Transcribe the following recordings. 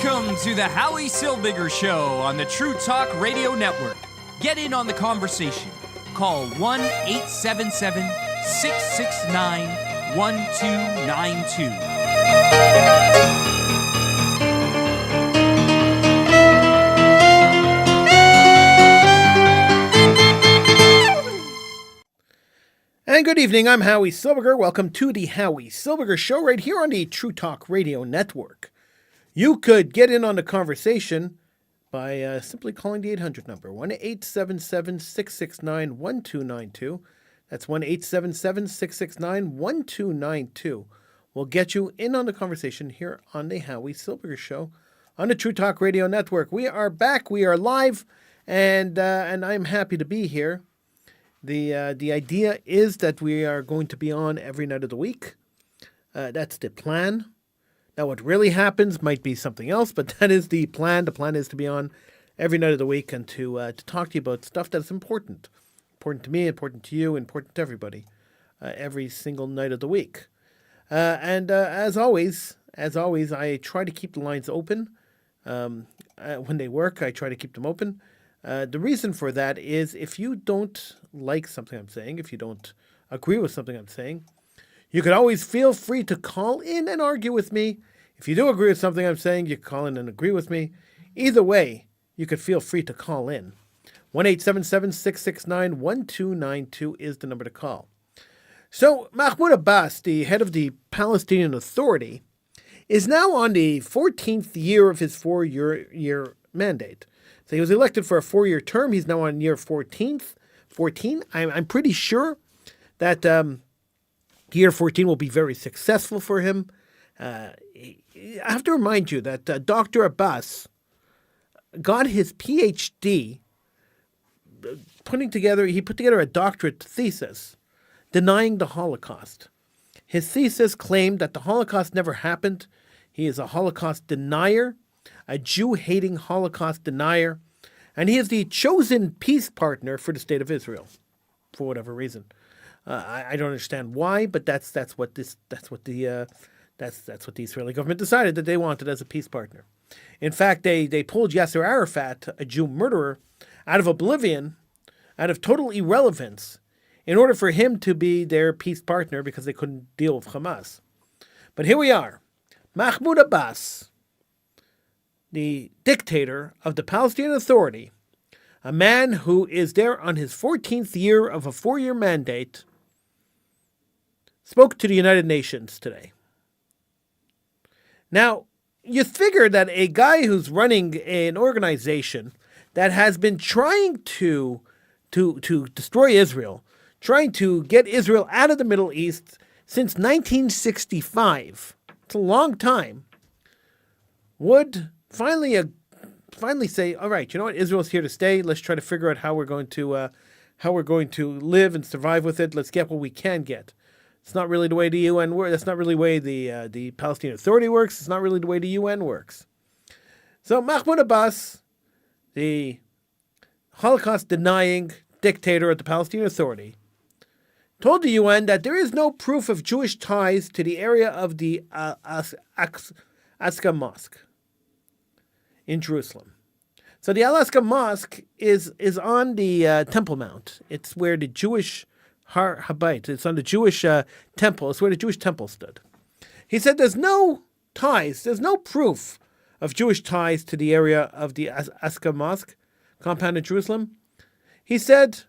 Welcome to the Howie Silbiger Show on the True Talk Radio Network. Get in on the conversation. Call 1-877-669-1292. And good evening, I'm Howie Silbiger. Welcome to the Howie Silbiger Show right here on the True Talk Radio Network. You could get in on the conversation by simply calling the 800 number, 1-877-669-1292. That's 1-877-669-1292. We'll get you in on the conversation here on the Howie Silbiger Show on the True Talk Radio Network. We are back, we are live, and I'm happy to be here. The idea is that we are going to be on every night of the week. That's the plan. Now, what really happens might be something else, but that is the plan. The plan is to be on every night of the week and to talk to you about stuff that's important. Important to me, important to you, important to everybody, every single night of the week. And as always, I try to keep the lines open. When they work, I try to keep them open. The reason for that is if you don't like something I'm saying, if you don't agree with something I'm saying, you can always feel free to call in and argue with me. If you do agree with something I'm saying, you can call in and agree with me. Either way, you could feel free to call in. 1-877-669-1292 is the number to call. So Mahmoud Abbas, the head of the Palestinian Authority, is now on the 14th year of his four-year mandate. So he was elected for a 4-year term. He's now on year 14. I'm pretty sure that year 14 will be very successful for him. I have to remind you that Dr. Abbas got his PhD he put together a doctorate thesis denying the Holocaust. His thesis claimed that the Holocaust never happened. He is a Holocaust denier, a Jew-hating Holocaust denier, and he is the chosen peace partner for the state of Israel, for whatever reason. I don't understand why, but that's what the Israeli government decided that they wanted as a peace partner. In fact, they pulled Yasser Arafat, a Jew murderer, out of oblivion, out of total irrelevance, in order for him to be their peace partner because they couldn't deal with Hamas. But here we are. Mahmoud Abbas, the dictator of the Palestinian Authority, a man who is there on his 14th year of a 4-year mandate, spoke to the United Nations today. Now, you figure that a guy who's running an organization that has been trying to destroy Israel, trying to get Israel out of the Middle East since 1965, it's a long time, would finally say, all right, you know what, Israel's here to stay. Let's try to figure out how we're going to live and survive with it. Let's get what we can get. It's not really the way the UN works. That's not really the way the Palestinian Authority works. It's not really the way the UN works. So Mahmoud Abbas, the Holocaust-denying dictator of the Palestinian Authority, told the UN that there is no proof of Jewish ties to the area of the Al-Aqsa Mosque in Jerusalem. So the Al-Aqsa Mosque is on the Temple Mount. It's where the Jewish Har Habayit, it's on the Jewish temple. It's where the Jewish temple stood. He said there's no ties, there's no proof of Jewish ties to the area of the Al-Aqsa Mosque compound in Jerusalem. He said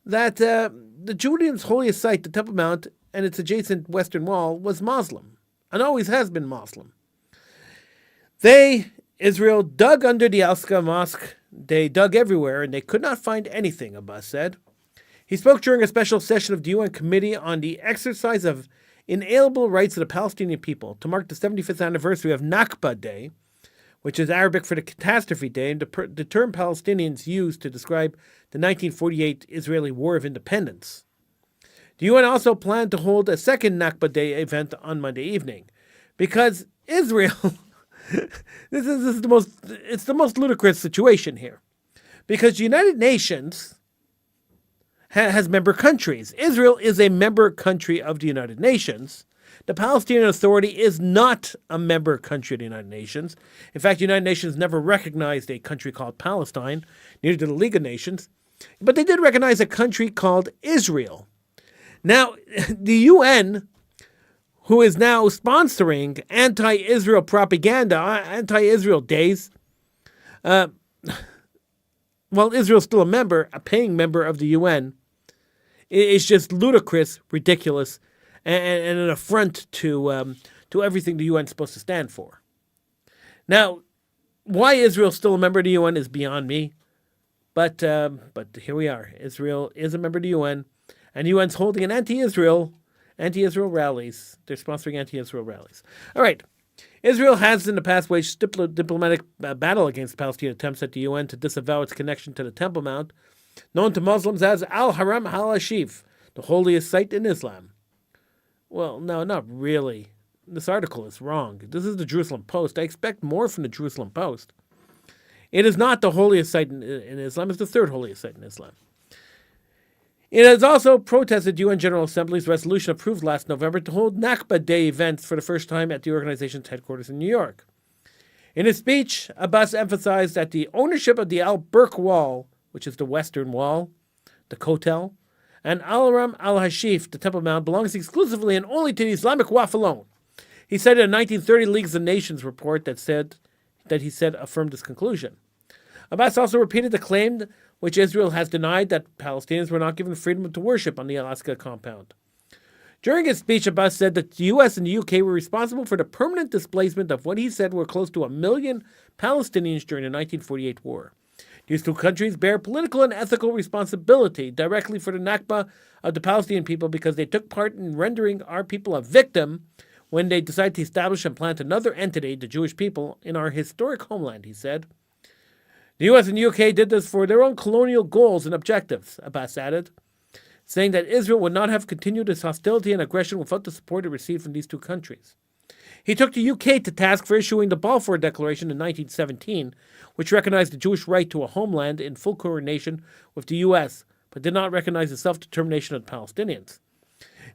that the Judaism's holiest site, the Temple Mount, and its adjacent western wall was Muslim, and always has been Muslim. Israel, dug under the Al-Aqsa Mosque. They dug everywhere, and they could not find anything, Abbas said. He spoke during a special session of the UN Committee on the Exercise of Inalienable Rights of the Palestinian People to mark the 75th anniversary of Nakba Day, which is Arabic for the Catastrophe Day, and the term Palestinians used to describe the 1948 Israeli War of Independence. The UN also planned to hold a second Nakba Day event on Monday evening, because Israel, this is the most ludicrous situation here, because the United Nations has member countries. Israel is a member country of the United Nations. the Palestinian Authority is not a member country of the United Nations. In fact, the United Nations never recognized a country called Palestine, neither did the League of Nations. But they did recognize a country called Israel. Now, the UN, who is now sponsoring anti-Israel propaganda, anti-Israel days, while Israel's still a paying member of the UN, is just ludicrous, ridiculous, and an affront to everything the UN is supposed to stand for. Now, why Israel's still a member of the UN is beyond me, but here we are. Israel is a member of the UN, and the UN's holding an anti-Israel rallies. They're sponsoring anti-Israel rallies. All right. Israel has in the past waged diplomatic battle against Palestinian attempts at the UN to disavow its connection to the Temple Mount, known to Muslims as Al-Haram al-Ashif, the holiest site in Islam. Well, no, not really. This article is wrong. This is the Jerusalem Post. I expect more from the Jerusalem Post. It is not the holiest site in Islam. It's the third holiest site in Islam. It has also protested UN General Assembly's resolution approved last November to hold Nakba Day events for the first time at the organization's headquarters in New York. In his speech, Abbas emphasized that the ownership of the Al-Burq Wall, which is the Western Wall, the Kotel, and Al-Haram al-Hashif, the Temple Mount, belongs exclusively and only to the Islamic Waqf alone. He cited a 1930 League of Nations report that he said affirmed this conclusion. Abbas also repeated the claim which Israel has denied that Palestinians were not given freedom to worship on the Alaska compound. During his speech, Abbas said that the U.S. and the U.K. were responsible for the permanent displacement of what he said were close to 1 million Palestinians during the 1948 war. These two countries bear political and ethical responsibility directly for the Nakba of the Palestinian people because they took part in rendering our people a victim when they decided to establish and plant another entity, the Jewish people, in our historic homeland, he said. The U.S. and the UK did this for their own colonial goals and objectives, Abbas added, saying that Israel would not have continued its hostility and aggression without the support it received from these two countries. He took the UK to task for issuing the Balfour Declaration in 1917, which recognized the Jewish right to a homeland in full coordination with the U.S., but did not recognize the self-determination of the Palestinians.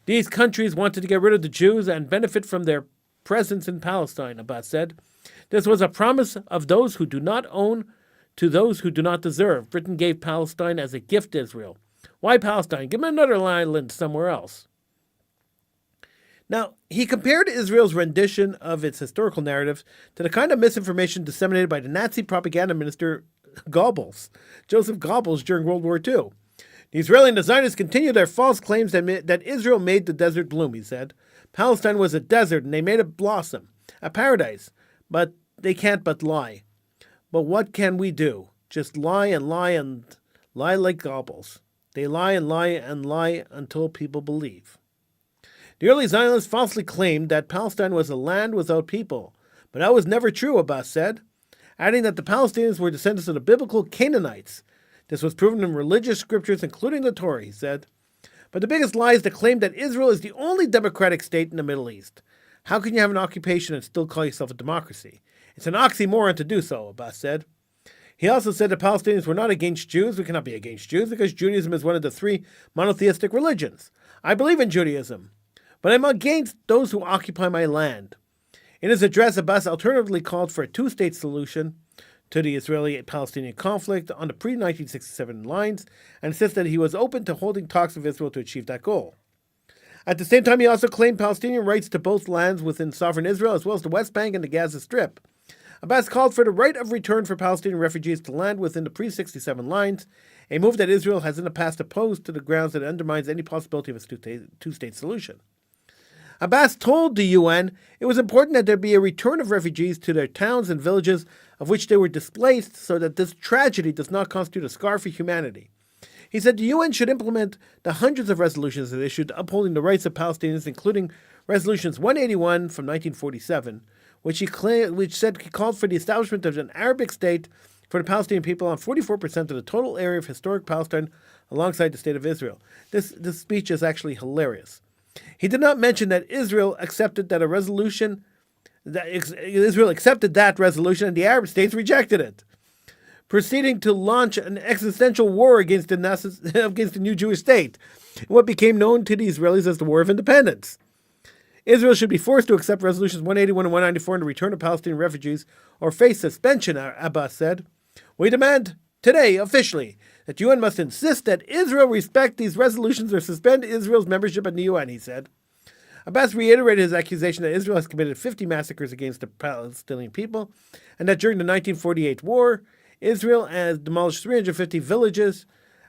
These countries wanted to get rid of the Jews and benefit from their presence in Palestine, Abbas said. This was a promise of those who do not own to those who do not deserve. Britain gave Palestine as a gift to Israel. Why Palestine? Give them another island somewhere else. Now, he compared Israel's rendition of its historical narratives to the kind of misinformation disseminated by the Nazi propaganda minister Goebbels, Joseph Goebbels, during World War II. The Israeli and the Zionists continue their false claims that Israel made the desert bloom, he said. Palestine was a desert and they made it blossom, a paradise, but they can't but lie. But what can we do? Just lie and lie and lie like Goebbels. They lie and lie and lie until people believe. The early Zionists falsely claimed that Palestine was a land without people, but that was never true, Abbas said, adding that the Palestinians were descendants of the biblical Canaanites. This was proven in religious scriptures, including the Torah, he said. But the biggest lie is the claim that Israel is the only democratic state in the Middle East. How can you have an occupation and still call yourself a democracy? It's an oxymoron to do so, Abbas said. He also said the Palestinians were not against Jews. We cannot be against Jews because Judaism is one of the three monotheistic religions. I believe in Judaism, but I'm against those who occupy my land. In his address, Abbas alternatively called for a two-state solution to the Israeli-Palestinian conflict on the pre-1967 lines and insisted he was open to holding talks with Israel to achieve that goal. At the same time, he also claimed Palestinian rights to both lands within sovereign Israel as well as the West Bank and the Gaza Strip. Abbas called for the right of return for Palestinian refugees to land within the pre-67 lines, a move that Israel has in the past opposed to the grounds that it undermines any possibility of a two-state solution. Abbas told the UN it was important that there be a return of refugees to their towns and villages of which they were displaced so that this tragedy does not constitute a scar for humanity. He said the UN should implement the hundreds of resolutions it issued upholding the rights of Palestinians, including Resolutions 181 from 1947, which said he called for the establishment of an Arabic state for the Palestinian people on 44% of the total area of historic Palestine alongside the state of Israel. This speech is actually hilarious. He did not mention that Israel accepted that Israel accepted that resolution and the Arab states rejected it, proceeding to launch an existential war against the new Jewish state, what became known to the Israelis as the War of Independence. Israel should be forced to accept resolutions 181 and 194 and to return to Palestinian refugees or face suspension, Abbas said. We demand today, officially, that UN must insist that Israel respect these resolutions or suspend Israel's membership in the UN, he said. Abbas reiterated his accusation that Israel has committed 50 massacres against the Palestinian people and that during the 1948 war, Israel has demolished 350 villages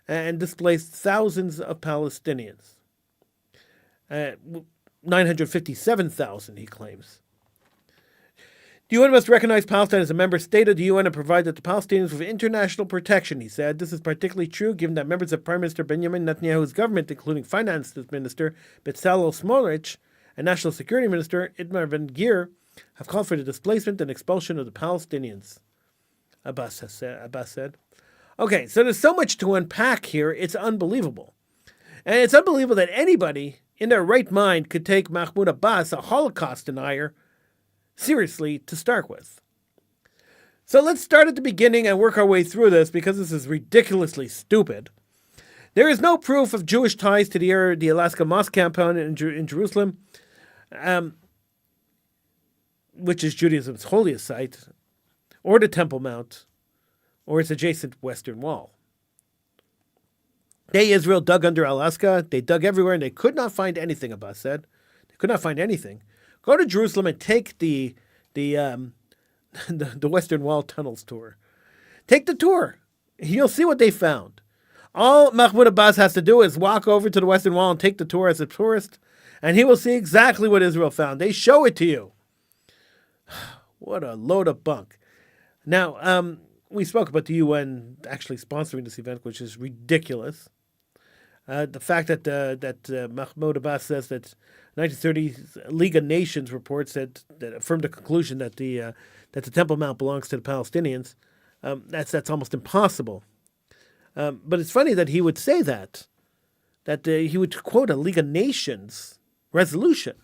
and displaced thousands of Palestinians. 957,000, he claims. The UN must recognize Palestine as a member state of the UN and provide that the Palestinians with international protection, he said. This is particularly true given that members of Prime Minister Benjamin Netanyahu's government, including Finance Minister Bezalel Smotrich and National Security Minister Itamar Ben-Gvir, have called for the displacement and expulsion of the Palestinians, Abbas said. Okay, so there's so much to unpack here, it's unbelievable. And it's unbelievable that anybody in their right mind could take Mahmoud Abbas, a Holocaust denier, seriously to start with. So let's start at the beginning and work our way through this because this is ridiculously stupid. There is no proof of Jewish ties to the Alaska Mosque compound in Jerusalem, which is Judaism's holiest site, or the Temple Mount, or its adjacent Western Wall. Israel dug under Alaska. They dug everywhere, and they could not find anything, Abbas said. They could not find anything. Go to Jerusalem and take the Western Wall tunnels tour. Take the tour. You'll see what they found. All Mahmoud Abbas has to do is walk over to the Western Wall and take the tour as a tourist, and he will see exactly what Israel found. They show it to you. What a load of bunk. Now, we spoke about the UN actually sponsoring this event, which is ridiculous. The fact that Mahmoud Abbas says that 1930s League of Nations reports that affirmed the conclusion that the Temple Mount belongs to the Palestinians, that's almost impossible. But it's funny that he would say that he would quote a League of Nations resolution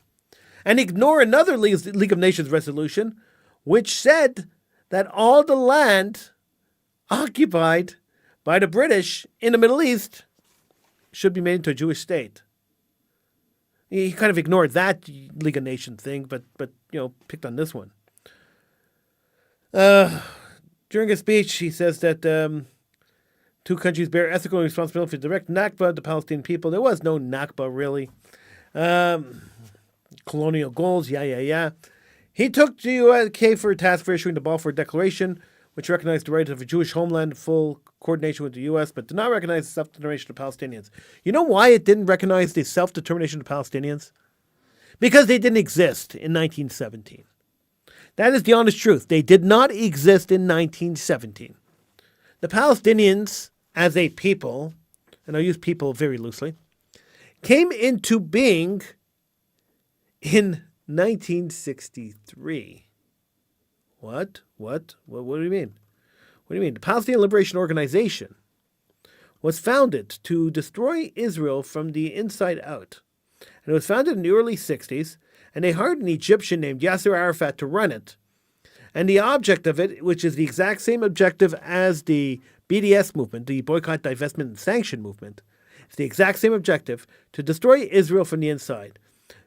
and ignore another League of Nations resolution, which said that all the land occupied by the British in the Middle East should be made into a Jewish state. He kind of ignored that League of Nations thing, but picked on this one. During his speech, he says that two countries bear ethical responsibility for direct Nakba, the Palestinian people. There was no Nakba, really. Colonial goals, yeah. He took the UK for a task for issuing the Balfour Declaration, which recognized the right of a Jewish homeland, full coordination with the U.S., but did not recognize the self-determination of Palestinians. You know why it didn't recognize the self-determination of Palestinians? Because they didn't exist in 1917. That is the honest truth. They did not exist in 1917. The Palestinians, as a people, and I use people very loosely, came into being in 1963. What do you mean? What do you mean? The Palestinian Liberation Organization was founded to destroy Israel from the inside out. And it was founded in the early 60s, and they hired an Egyptian named Yasser Arafat to run it. And the object of it, which is the exact same objective as the BDS movement, the Boycott, Divestment, and Sanction movement, it's the exact same objective, to destroy Israel from the inside.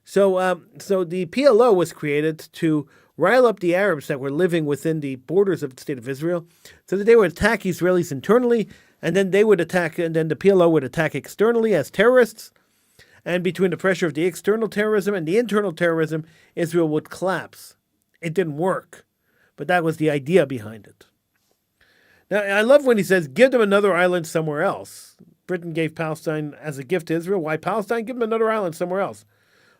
So the PLO was created to rile up the Arabs that were living within the borders of the state of Israel so that they would attack Israelis internally, and then the PLO would attack externally as terrorists. And between the pressure of the external terrorism and the internal terrorism, Israel would collapse. It didn't work, but that was the idea behind it. Now, I love when he says, give them another island somewhere else. Britain gave Palestine as a gift to Israel. Why Palestine? Give them another island somewhere else.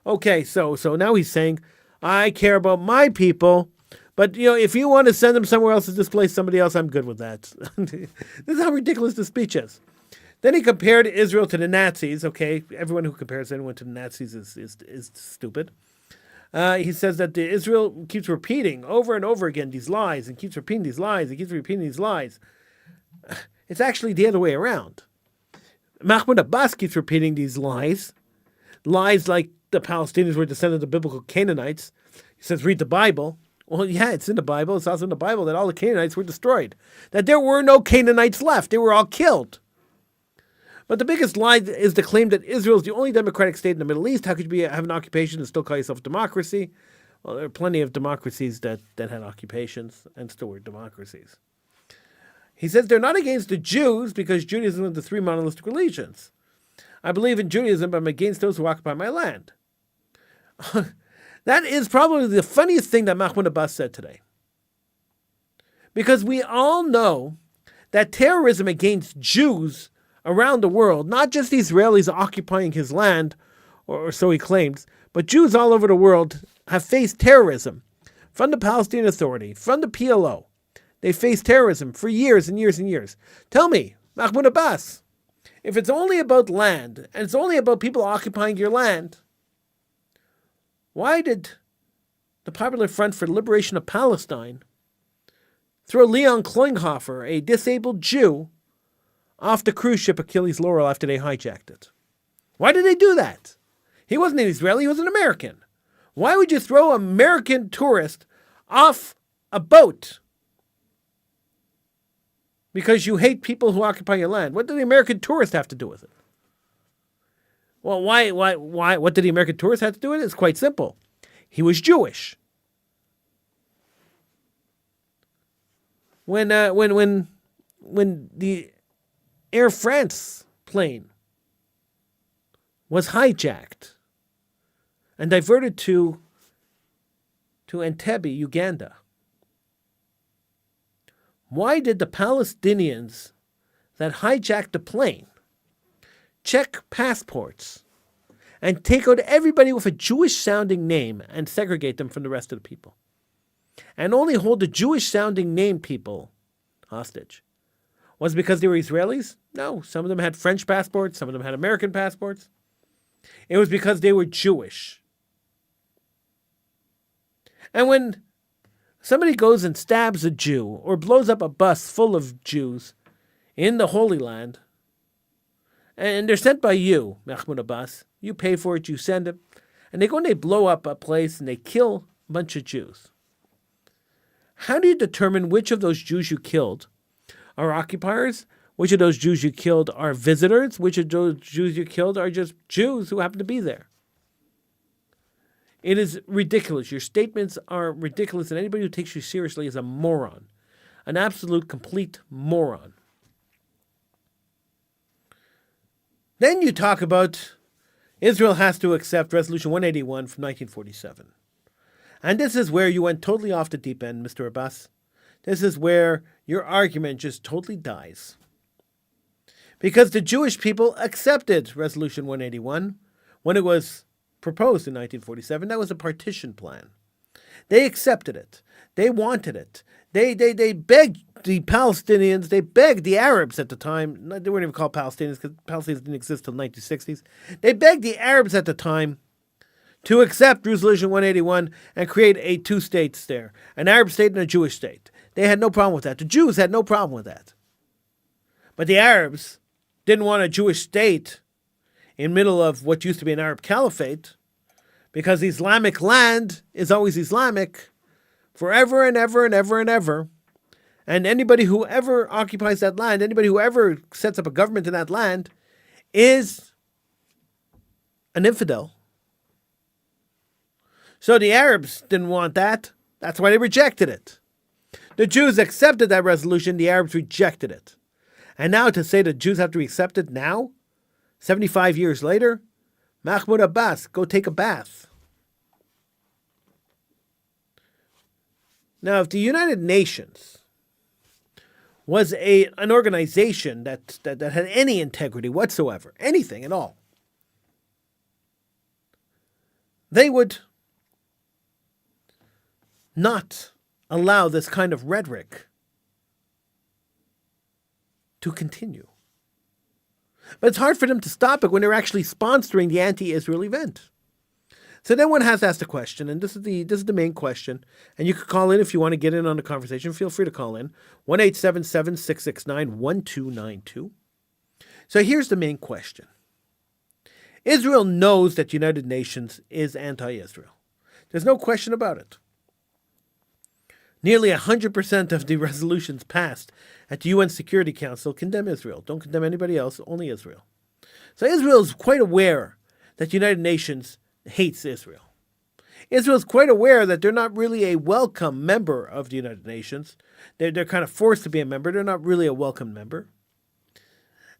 Okay, so now he's saying, I care about my people, but if you want to send them somewhere else to displace somebody else, I'm good with that. This is how ridiculous the speech is. Then he compared Israel to the Nazis. Okay, everyone who compares anyone to the Nazis is stupid. He says that Israel keeps repeating over and over again these lies and keeps repeating these lies and keeps repeating these lies. It's actually the other way around. Mahmoud Abbas keeps repeating these lies like the Palestinians were descendants of biblical Canaanites. He says, read the Bible. Well, yeah, it's in the Bible. It's also in the Bible that all the Canaanites were destroyed. That there were no Canaanites left. They were all killed. But the biggest lie is the claim that Israel is the only democratic state in the Middle East. How could you have an occupation and still call yourself a democracy? Well, there are plenty of democracies that had occupations and still were democracies. He says they're not against the Jews because Judaism is one of the three monolithic religions. I believe in Judaism, but I'm against those who occupy my land. That is probably the funniest thing that Mahmoud Abbas said today. Because we all know that terrorism against Jews around the world, not just Israelis occupying his land, or so he claims, but Jews all over the world have faced terrorism from the Palestinian Authority, from the PLO. They faced terrorism for years and years and years. Tell me, Mahmoud Abbas, if it's only about land, and it's only about people occupying your land, why did the Popular Front for the Liberation of Palestine throw Leon Klinghoffer, a disabled Jew, off the cruise ship Achilles Laurel after they hijacked it? Why did they do that? He wasn't an Israeli, he was an American. Why would you throw an American tourist off a boat? Because you hate people who occupy your land. What did the American tourist have to do with it? Well, why? What did the American tourist have to do with it? It's quite simple. He was Jewish. When the Air France plane was hijacked and diverted to Entebbe, Uganda, why did the Palestinians that hijacked the plane check passports and take out everybody with a Jewish-sounding name and segregate them from the rest of the people? And only hold the Jewish-sounding name people hostage? Was it because they were Israelis? No. Some of them had French passports. Some of them had American passports. It was because they were Jewish. And when somebody goes and stabs a Jew or blows up a bus full of Jews in the Holy Land, and they're sent by you, Mahmoud Abbas, you pay for it, you send it, and they go and they blow up a place and they kill a bunch of Jews. How do you determine which of those Jews you killed are occupiers? Which of those Jews you killed are visitors? Which of those Jews you killed are just Jews who happen to be there? It is ridiculous. Your statements are ridiculous, and anybody who takes you seriously is a moron. An absolute, complete moron. Then you talk about Israel has to accept Resolution 181 from 1947. And this is where you went totally off the deep end, Mr. Abbas. This is where your argument just totally dies. Because the Jewish people accepted Resolution 181 when it was proposed in 1947. That was a partition plan. They accepted it. They wanted it. They begged the Palestinians, they begged the Arabs at the time, they weren't even called Palestinians because Palestinians didn't exist until the 1960s. They begged the Arabs at the time to accept Resolution 181 and create a two states there, an Arab state and a Jewish state. They had no problem with that. The Jews had no problem with that. But the Arabs didn't want a Jewish state in the middle of what used to be an Arab caliphate, because Islamic land is always Islamic forever and ever and ever and ever. And anybody who ever occupies that land, anybody who ever sets up a government in that land is an infidel. So the Arabs didn't want that. That's why they rejected it. The Jews accepted that resolution. The Arabs rejected it. And now to say the Jews have to accept it now, 75 years later, Mahmoud Abbas, go take a bath. Now, if the United Nations was an organization that had any integrity whatsoever, anything at all, they would not allow this kind of rhetoric to continue. But it's hard for them to stop it when they're actually sponsoring the anti-Israel event. So then one has to ask the question, and this is the main question, and you can call in if you want to get in on the conversation. Feel free to call in, 1-877-669-1292. So here's the main question. Israel knows that the United Nations is anti-Israel. There's no question about it. Nearly 100% of the resolutions passed at the UN Security Council condemn Israel. Don't condemn anybody else, only Israel. So Israel is quite aware that the United Nations hates Israel. Israel is quite aware that they're not really a welcome member of the United Nations. They're kind of forced to be a member. They're not really a welcome member.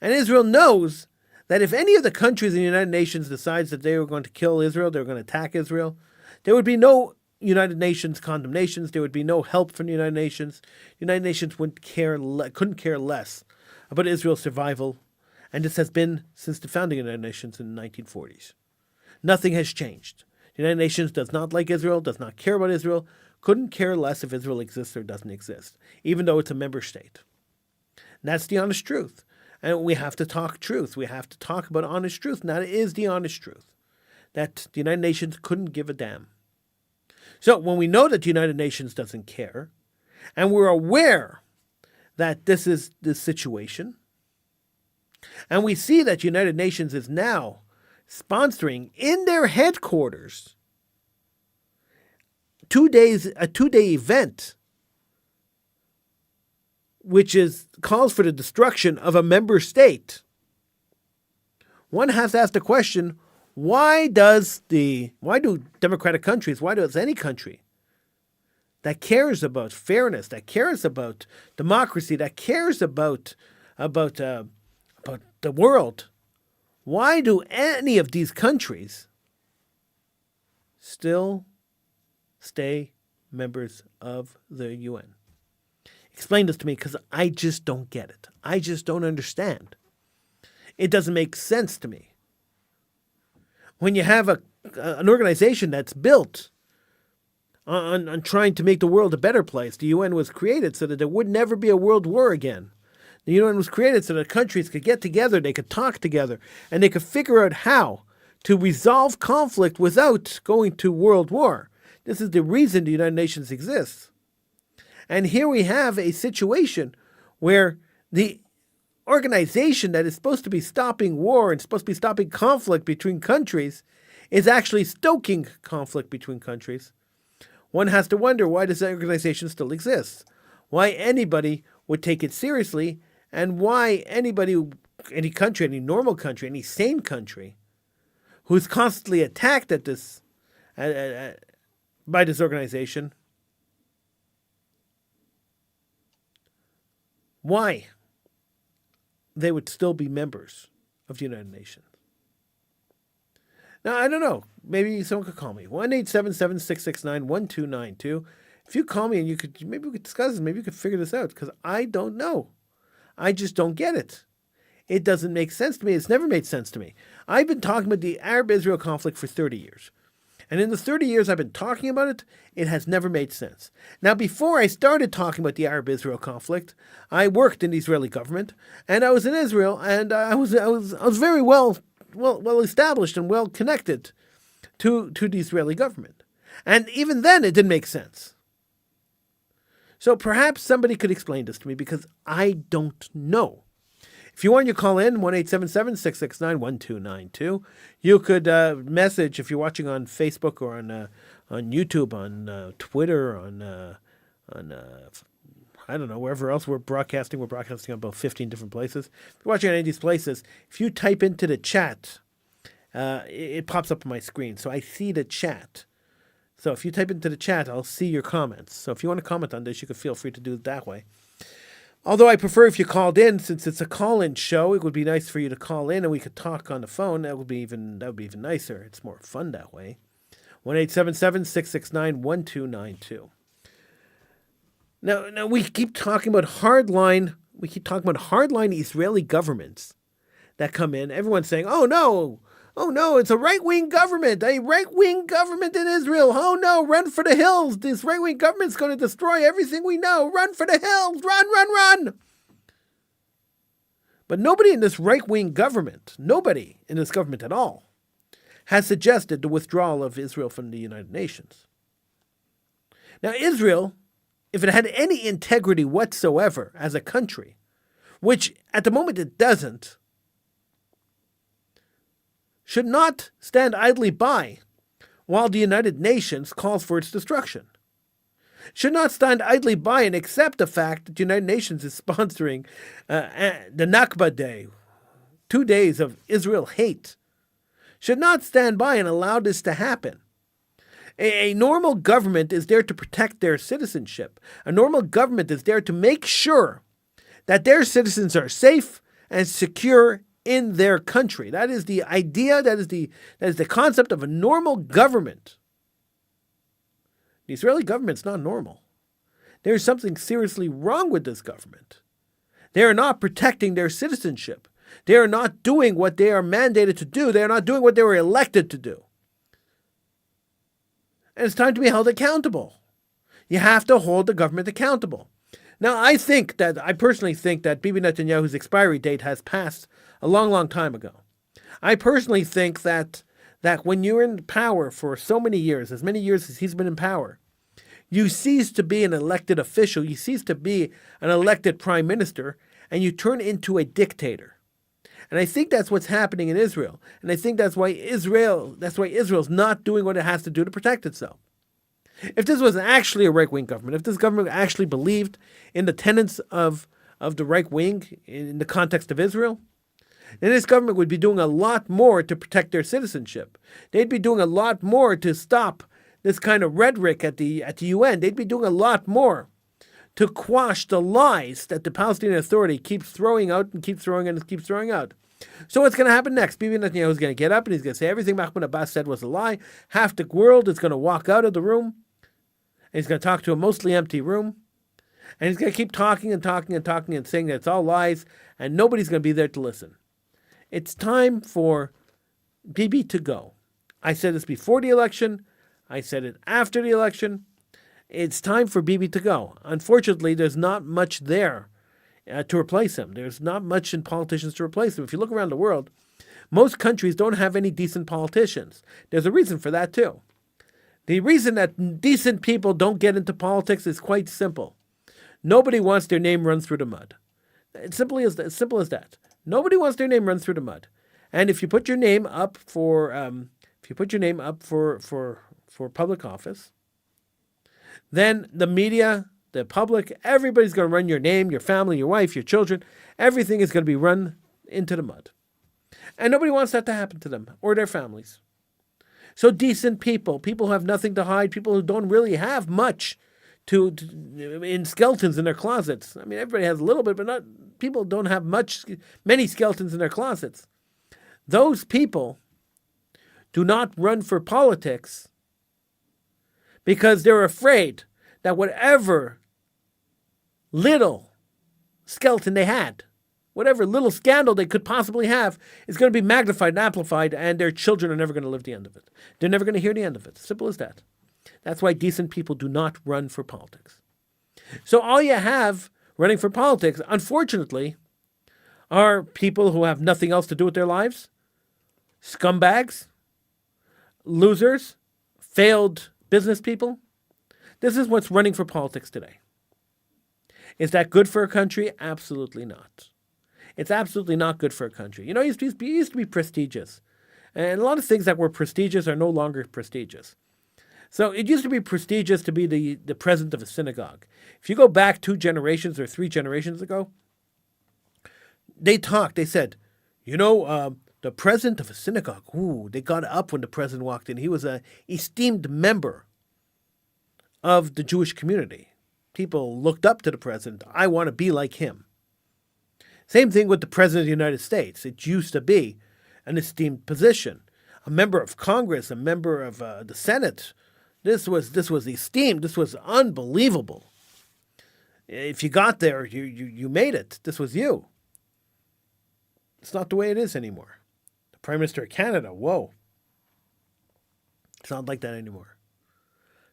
And Israel knows that if any of the countries in the United Nations decides that they were going to kill Israel, they were going to attack Israel, there would be no United Nations condemnations. There would be no help from the United Nations. The United Nations couldn't care less about Israel's survival. And this has been since the founding of the United Nations in the 1940s. Nothing has changed. The United Nations does not like Israel, does not care about Israel, couldn't care less if Israel exists or doesn't exist, even though it's a member state. And that's the honest truth. And we have to talk truth. We have to talk about honest truth. And that is the honest truth, that the United Nations couldn't give a damn. So when we know that the United Nations doesn't care, and we're aware that this is the situation, and we see that the United Nations is now sponsoring in their headquarters a 2-day event which calls for the destruction of a member state, one has to ask the question, why do democratic countries, why does any country that cares about fairness, that cares about democracy, that cares about the world, why do any of these countries still stay members of the UN? Explain this to me, because I just don't get it. I just don't understand. It doesn't make sense to me. When you have an organization that's built on trying to make the world a better place, the UN was created so that there would never be a world war again. The UN was created so that countries could get together, they could talk together, and they could figure out how to resolve conflict without going to world war. This is the reason the United Nations exists. And here we have a situation where the organization that is supposed to be stopping war and supposed to be stopping conflict between countries is actually stoking conflict between countries. One has to wonder, why does that organization still exist? Why anybody would take it seriously, and why anybody, any country, any normal country, any sane country, who's constantly attacked at this by this organization, why they would still be members of the United Nations. Now, I don't know. Maybe someone could call me. 1-877-669-1292. If you call me and maybe we could discuss this, maybe you could figure this out, because I don't know. I just don't get it. It doesn't make sense to me. It's never made sense to me. I've been talking about the Arab-Israel conflict for 30 years. And in the 30 years I've been talking about it, it has never made sense. Now, before I started talking about the Arab-Israel conflict, I worked in the Israeli government, and I was in Israel, and I was very well established and well connected to the Israeli government. And even then, it didn't make sense. So perhaps somebody could explain this to me, because I don't know. If you want, you call in 1-877-669-1292. You could message if you're watching on Facebook or on YouTube, on Twitter, on I don't know, wherever else we're broadcasting. We're broadcasting on about 15 different places. If you're watching on any of these places, if you type into the chat, it pops up on my screen, so I see the chat. So if you type into the chat, I'll see your comments. So if you want to comment on this, you can feel free to do it that way. Although I prefer if you called in, since it's a call-in show, it would be nice for you to call in and we could talk on the phone. That would be even nicer. It's more fun that way. 1-877-669-1292. Now we keep talking about hardline Israeli governments that come in. Everyone's saying, "Oh no, it's a right-wing government in Israel. Oh no, run for the hills. This right-wing government's going to destroy everything we know. Run for the hills. Run. But nobody in this right-wing government, nobody in this government at all, has suggested the withdrawal of Israel from the United Nations. Now, Israel, if it had any integrity whatsoever as a country, which at the moment it doesn't, should not stand idly by while the United Nations calls for its destruction. Should not stand idly by and accept the fact that the United Nations is sponsoring the Nakba Day, 2 days of Israel hate, should not stand by and allow this to happen. A normal government is there to protect their citizenship. A normal government is there to make sure that their citizens are safe and secure in their country. That is the idea, that is the concept of a normal government. The Israeli government's not normal. There is something seriously wrong with this government. They are not protecting their citizenship. They are not doing what they are mandated to do. They are not doing what they were elected to do. And it's time to be held accountable. You have to hold the government accountable. Now, I personally think that Bibi Netanyahu's expiry date has passed a long, long time ago. I personally think that when you're in power for so many years, as many years as he's been in power, you cease to be an elected official, you cease to be an elected prime minister, and you turn into a dictator. And I think that's what's happening in Israel. And I think that's why Israel's not doing what it has to do to protect itself. If this was actually a right-wing government, if this government actually believed in the tenets of the right wing in the context of Israel, then this government would be doing a lot more to protect their citizenship. They'd be doing a lot more to stop this kind of rhetoric at the UN. They'd be doing a lot more to quash the lies that the Palestinian Authority keeps throwing out and keeps throwing out and keeps throwing out. So what's going to happen next? Bibi Netanyahu is going to get up and he's going to say everything Mahmoud Abbas said was a lie. Half the world is going to walk out of the room. And he's going to talk to a mostly empty room. And he's going to keep talking and talking and talking and saying that it's all lies. And nobody's going to be there to listen. It's time for Bibi to go. I said this before the election. I said it after the election. It's time for Bibi to go. Unfortunately, there's not much there to replace him. There's not much in politicians to replace him. If you look around the world, most countries don't have any decent politicians. There's a reason for that too. The reason that decent people don't get into politics is quite simple. Nobody wants their name run through the mud. It's simple as that. Nobody wants their name run through the mud. And if you put your name up for public office, then the media, the public, everybody's going to run your name, your family, your wife, your children. Everything is going to be run into the mud. And nobody wants that to happen to them or their families. So decent people who have nothing to hide, people who don't really have much in skeletons in their closets. I mean, everybody has a little bit, but people don't have many skeletons in their closets. Those people do not run for politics because they're afraid that whatever little skeleton they had, whatever little scandal they could possibly have, is going to be magnified and amplified, and their children are never going to live the end of it. They're never going to hear the end of it. Simple as that. That's why decent people do not run for politics. So all you have running for politics, unfortunately, are people who have nothing else to do with their lives, scumbags, losers, failed business people. This is what's running for politics today. Is that good for a country? Absolutely not. It's absolutely not good for a country. You know, it used to be prestigious. And a lot of things that were prestigious are no longer prestigious. So it used to be prestigious to be the president of a synagogue. If you go back 2 generations or 3 generations ago, they said, the president of a synagogue, they got up when the president walked in. He was an esteemed member of the Jewish community. People looked up to the president. I want to be like him. Same thing with the president of the United States. It used to be an esteemed position. A member of Congress, a member of the Senate. This was esteemed. This was unbelievable. If you got there, you made it. This was you. It's not the way it is anymore. The Prime Minister of Canada, whoa. It's not like that anymore.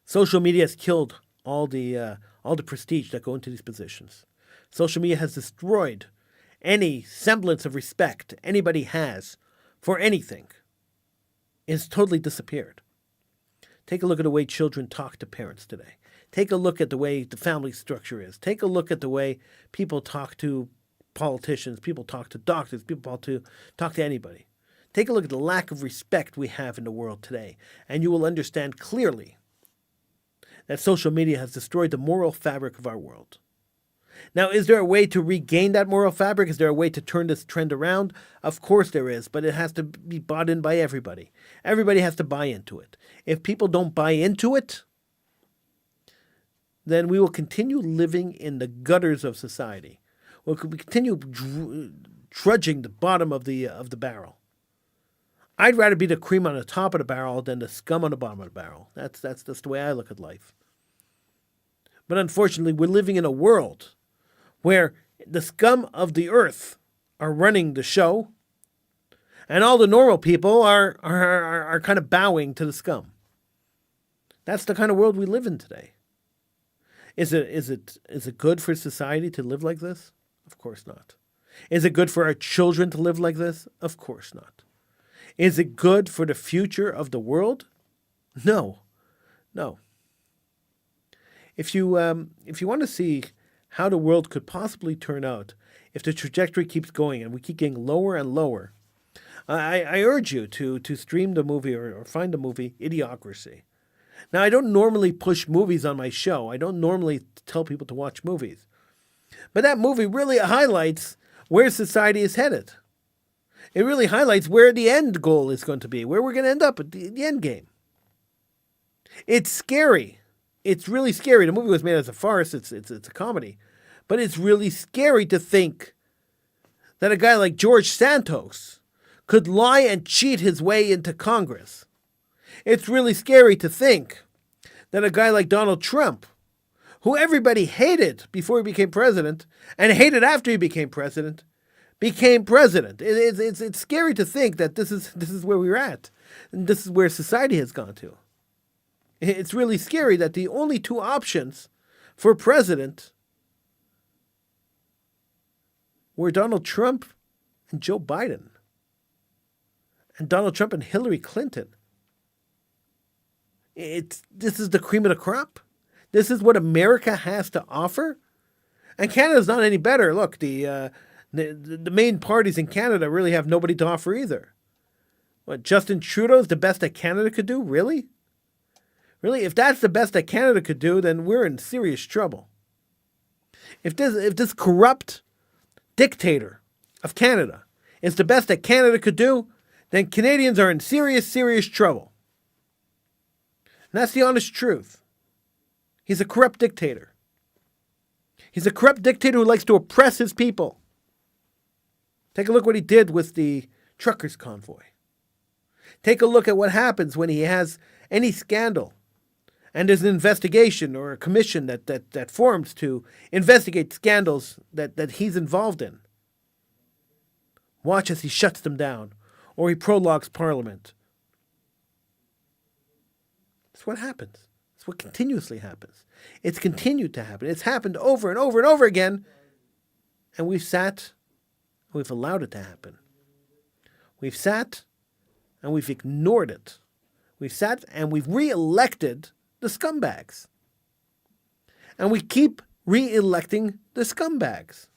Social media has killed all the prestige that go into these positions. Social media has destroyed any semblance of respect anybody has for anything. It's totally disappeared. Take a look at the way children talk to parents today. Take a look at the way the family structure is. Take a look at the way people talk to politicians, people talk to doctors, people talk to anybody. Take a look at the lack of respect we have in the world today, and you will understand clearly that social media has destroyed the moral fabric of our world. Now, is there a way to regain that moral fabric? Is there a way to turn this trend around? Of course there is, but it has to be bought in by everybody. Everybody has to buy into it. If people don't buy into it, then we will continue living in the gutters of society. We'll continue trudging the bottom of the barrel. I'd rather be the cream on the top of the barrel than the scum on the bottom of the barrel. That's the way I look at life. But unfortunately, we're living in a world where the scum of the earth are running the show, and all the normal people are kind of bowing to the scum. That's the kind of world we live in today. Is it good for society to live like this? Of course not. Is it good for our children to live like this? Of course not. Is it good for the future of the world? No. If you want to see how the world could possibly turn out if the trajectory keeps going and we keep getting lower and lower, I urge you to stream the movie or find the movie Idiocracy. Now, I don't normally push movies on my show. I don't normally tell people to watch movies. But that movie really highlights where society is headed. It really highlights where the end goal is going to be, where we're going to end up at the end game. It's scary. It's really scary. The movie was made as a farce. It's a comedy. But it's really scary to think that a guy like George Santos could lie and cheat his way into Congress. It's really scary to think that a guy like Donald Trump, who everybody hated before he became president and hated after he became president. It's scary to think that this is where we're at, and this is where society has gone to. It's really scary that the only two options for president were Donald Trump and Joe Biden, and Donald Trump and Hillary Clinton. This is the cream of the crop. This is what America has to offer, and Canada's not any better. Look, the main parties in Canada really have nobody to offer either. What, Justin Trudeau's the best that Canada could do? Really? Really? If that's the best that Canada could do, then we're in serious trouble. If this corrupt dictator of Canada is the best that Canada could do, then Canadians are in serious, serious trouble. And that's the honest truth. He's a corrupt dictator. He's a corrupt dictator who likes to oppress his people. Take a look what he did with the truckers' convoy. Take a look at what happens when he has any scandal and there's an investigation or a commission that forms to investigate scandals that he's involved in. Watch as he shuts them down or he prologues Parliament. That's what happens. It's what continuously happens. It's continued to happen. It's happened over and over and over again. And we've allowed it to happen. We've sat and we've ignored it. We've sat and we've re-elected the scumbags. And we keep re-electing the scumbags.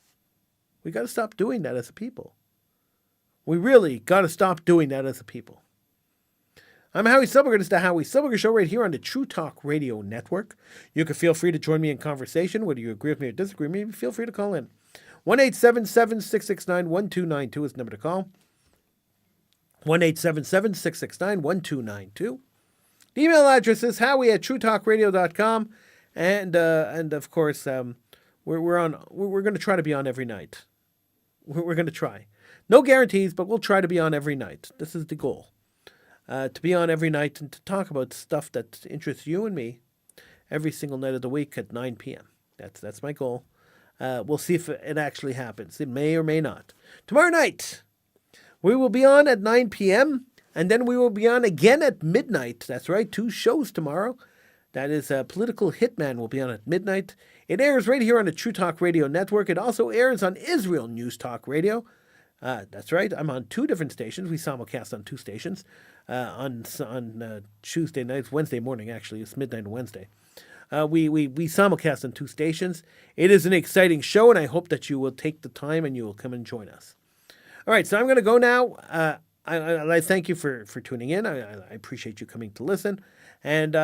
We got to stop doing that as a people. We really got to stop doing that as a people. I'm Howie Silbiger. This is the Howie Silbiger Show right here on the True Talk Radio Network. You can feel free to join me in conversation, whether you agree with me or disagree with me. Feel free to call in. 1-877-669-1292 is the number to call. 1-877-669-1292. The email address is howie@truetalkradio.com. And of course, we're going to try to be on every night. We're going to try. No guarantees, but we'll try to be on every night. This is the goal. To be on every night and to talk about stuff that interests you and me every single night of the week at 9 p.m. That's my goal. We'll see if it actually happens. It may or may not. Tomorrow night, we will be on at 9 p.m., and then we will be on again at midnight. That's right, 2 shows tomorrow. That is Political Hitman will be on at midnight. It airs right here on the True Talk Radio Network. It also airs on Israel News Talk Radio. That's right, I'm on 2 different stations. We simulcast on 2 stations. On Tuesday nights, Wednesday morning, actually. It's midnight on Wednesday. We simulcast on 2 stations. It is an exciting show, and I hope that you will take the time and you will come and join us. All right, so I'm going to go now. I thank you for tuning in. I appreciate you coming to listen. And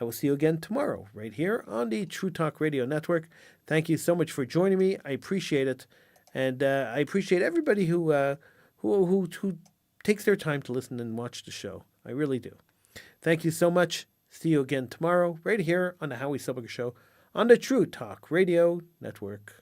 I will see you again tomorrow, right here on the True Talk Radio Network. Thank you so much for joining me. I appreciate it, and I appreciate everybody who takes their time to listen and watch the show. I really do. Thank you so much. See you again tomorrow, right here on the Howie Silbiger Show on the True Talk Radio Network.